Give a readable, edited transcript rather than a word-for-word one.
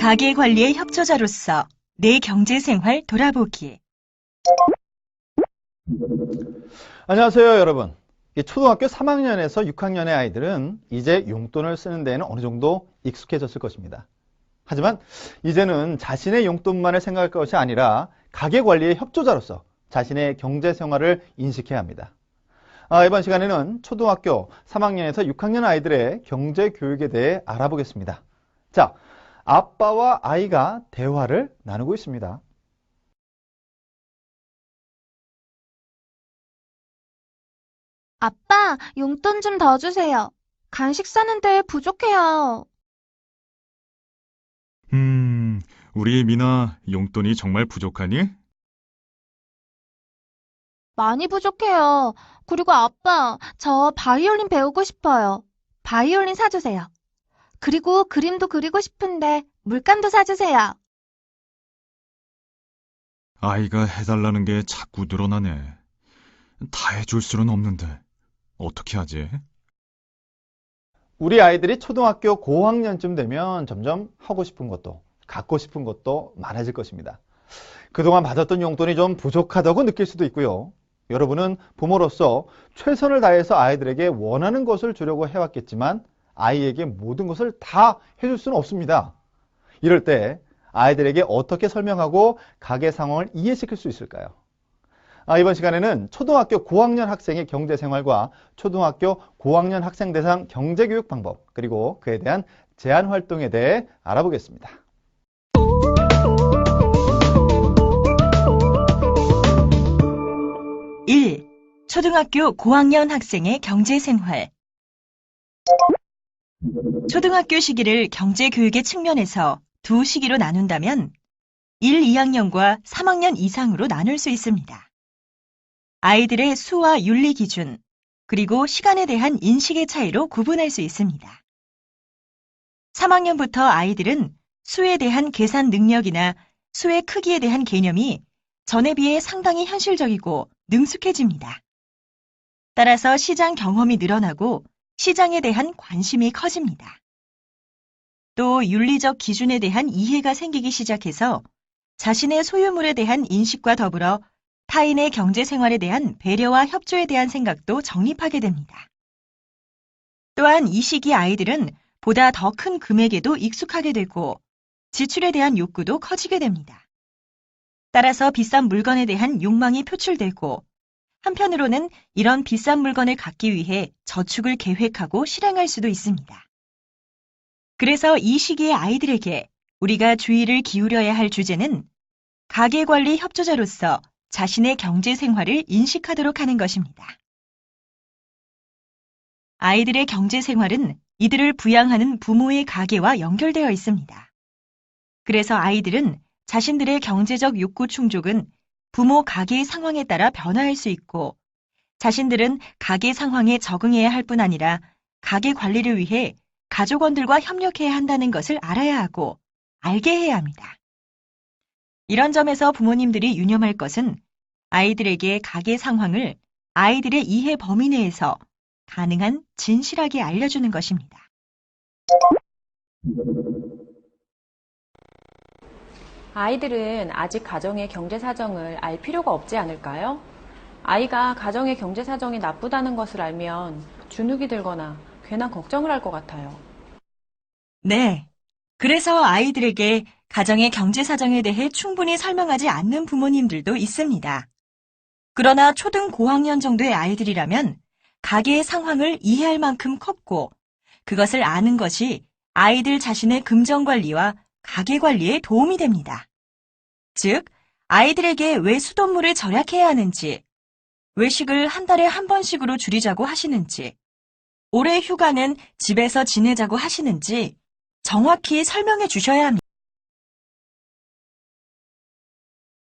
가계관리의 협조자로서 내 경제생활 돌아보기. 안녕하세요, 여러분. 초등학교 3학년에서 6학년의 아이들은 이제 용돈을 쓰는 데에는 어느 정도 익숙해졌을 것입니다. 하지만 이제는 자신의 용돈만을 생각할 것이 아니라 가계관리의 협조자로서 자신의 경제생활을 인식해야 합니다. 이번 시간에는 초등학교 3학년에서 6학년 아이들의 경제교육에 대해 알아보겠습니다. 자, 아빠와 아이가 대화를 나누고 있습니다. 아빠, 용돈 좀 더 주세요. 간식 사는데 부족해요. 우리 미나 용돈이 정말 부족하니? 많이 부족해요. 그리고 아빠, 저 바이올린 배우고 싶어요. 바이올린 사주세요. 그리고 그림도 그리고 싶은데 물감도 사주세요. 아이가 해달라는 게 자꾸 늘어나네. 다 해줄 수는 없는데 어떻게 하지? 우리 아이들이 초등학교 고학년쯤 되면 점점 하고 싶은 것도 갖고 싶은 것도 많아질 것입니다. 그동안 받았던 용돈이 좀 부족하다고 느낄 수도 있고요. 여러분은 부모로서 최선을 다해서 아이들에게 원하는 것을 주려고 해왔겠지만 아이에게 모든 것을 다 해줄 수는 없습니다. 이럴 때 아이들에게 어떻게 설명하고 가계 상황을 이해시킬 수 있을까요? 이번 시간에는 초등학교 고학년 학생의 경제생활과 초등학교 고학년 학생 대상 경제교육 방법, 그리고 그에 대한 제안 활동에 대해 알아보겠습니다. 초등학교 고학년 학생의 경제생활. 초등학교 시기를 경제교육의 측면에서 두 시기로 나눈다면 1, 2학년과 3학년 이상으로 나눌 수 있습니다. 아이들의 수와 윤리 기준, 그리고 시간에 대한 인식의 차이로 구분할 수 있습니다. 3학년부터 아이들은 수에 대한 계산 능력이나 수의 크기에 대한 개념이 전에 비해 상당히 현실적이고 능숙해집니다. 따라서 시장 경험이 늘어나고 시장에 대한 관심이 커집니다. 또 윤리적 기준에 대한 이해가 생기기 시작해서 자신의 소유물에 대한 인식과 더불어 타인의 경제생활에 대한 배려와 협조에 대한 생각도 정립하게 됩니다. 또한 이 시기 아이들은 보다 더 큰 금액에도 익숙하게 되고 지출에 대한 욕구도 커지게 됩니다. 따라서 비싼 물건에 대한 욕망이 표출되고 한편으로는 이런 비싼 물건을 갖기 위해 저축을 계획하고 실행할 수도 있습니다. 그래서 이 시기의 아이들에게 우리가 주의를 기울여야 할 주제는 가계관리 협조자로서 자신의 경제생활을 인식하도록 하는 것입니다. 아이들의 경제생활은 이들을 부양하는 부모의 가계와 연결되어 있습니다. 그래서 아이들은 자신들의 경제적 욕구 충족은 부모 가계의 상황에 따라 변화할 수 있고 자신들은 가계 상황에 적응해야 할 뿐 아니라 가계 관리를 위해 가족원들과 협력해야 한다는 것을 알아야 하고 알게 해야 합니다. 이런 점에서 부모님들이 유념할 것은 아이들에게 가계 상황을 아이들의 이해 범위 내에서 가능한 진실하게 알려주는 것입니다. 아이들은 아직 가정의 경제 사정을 알 필요가 없지 않을까요? 아이가 가정의 경제 사정이 나쁘다는 것을 알면 주눅이 들거나 괜한 걱정을 할 것 같아요. 네. 그래서 아이들에게 가정의 경제 사정에 대해 충분히 설명하지 않는 부모님들도 있습니다. 그러나 초등 고학년 정도의 아이들이라면 가계의 상황을 이해할 만큼 컸고 그것을 아는 것이 아이들 자신의 금전관리와 가계관리에 도움이 됩니다. 즉, 아이들에게 왜 수돗물을 절약해야 하는지, 외식을 한 달에 한 번씩으로 줄이자고 하시는지, 올해 휴가는 집에서 지내자고 하시는지 정확히 설명해 주셔야 합니다.